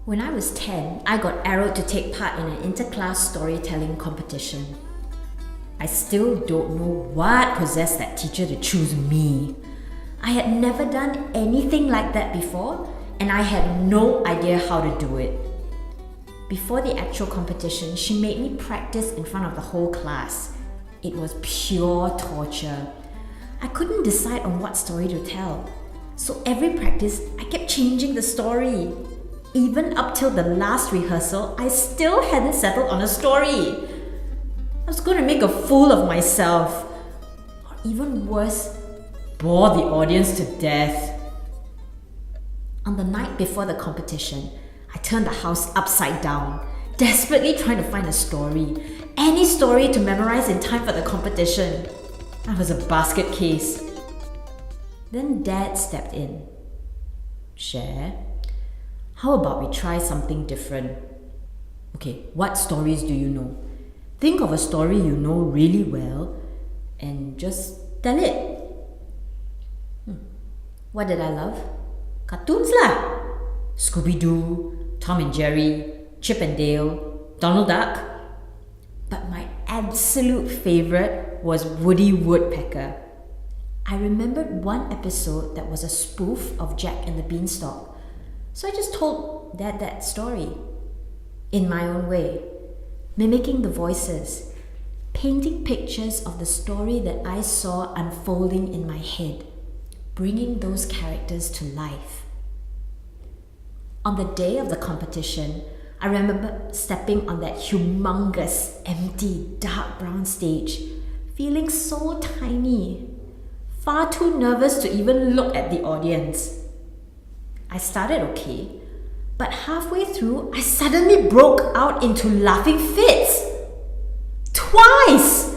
When I was 10, I got arrowed to take part in an interclass storytelling competition. I still don't know what possessed that teacher to choose me. I had never done anything like that before, and I had no idea how to do it. Before the actual competition, she made me practice in front of the whole class. It was pure torture. I couldn't decide on what story to tell. So every practice, I kept changing the story. Even up till the last rehearsal, I still hadn't settled on a story. I was going to make a fool of myself. Or even worse, bore the audience to death. On the night before the competition, I turned the house upside down, desperately trying to find a story. Any story to memorize in time for the competition. I was a basket case. Then Dad stepped in. Cher, how about we try something different? Okay, what stories do you know? Think of a story you know really well and just tell it. What did I love? Cartoons lah! Scooby-Doo, Tom and Jerry, Chip and Dale, Donald Duck. But my absolute favourite was Woody Woodpecker. I remembered one episode that was a spoof of Jack and the Beanstalk. So I just told Dad that story, in my own way, mimicking the voices, painting pictures of the story that I saw unfolding in my head, bringing those characters to life. On the day of the competition, I remember stepping on that humongous, empty, dark brown stage, feeling so tiny, far too nervous to even look at the audience. I started okay, but halfway through, I suddenly broke out into laughing fits. Twice!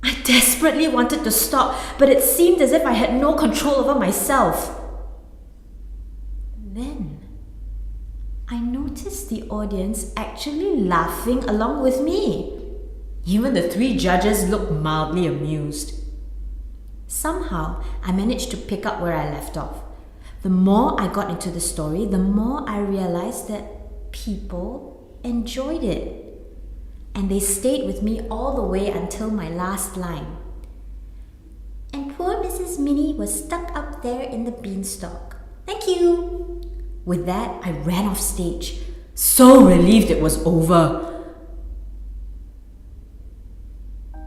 I desperately wanted to stop, but it seemed as if I had no control over myself. Then, I noticed the audience actually laughing along with me. Even the 3 judges looked mildly amused. Somehow, I managed to pick up where I left off. The more I got into the story, the more I realized that people enjoyed it. And they stayed with me all the way until my last line. And poor Mrs. Minnie was stuck up there in the beanstalk. Thank you! With that, I ran off stage, so relieved it was over.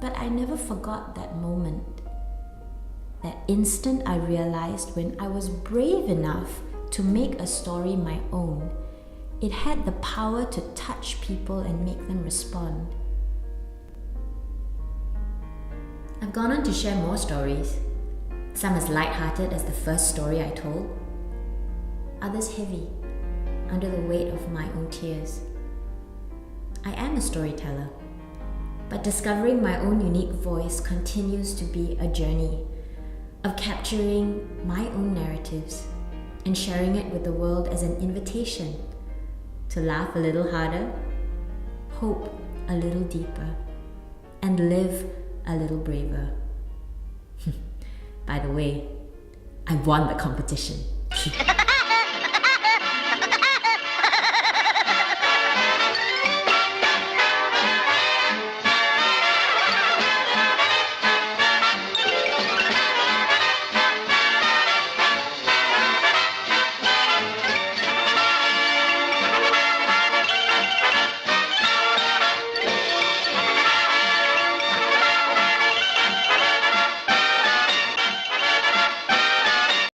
But I never forgot that moment. That instant I realized when I was brave enough to make a story my own, it had the power to touch people and make them respond. I've gone on to share more stories, some as light-hearted as the first story I told, others heavy, under the weight of my own tears. I am a storyteller, but discovering my own unique voice continues to be a journey of capturing my own narratives and sharing it with the world as an invitation to laugh a little harder, hope a little deeper, and live a little braver. By the way, I won the competition.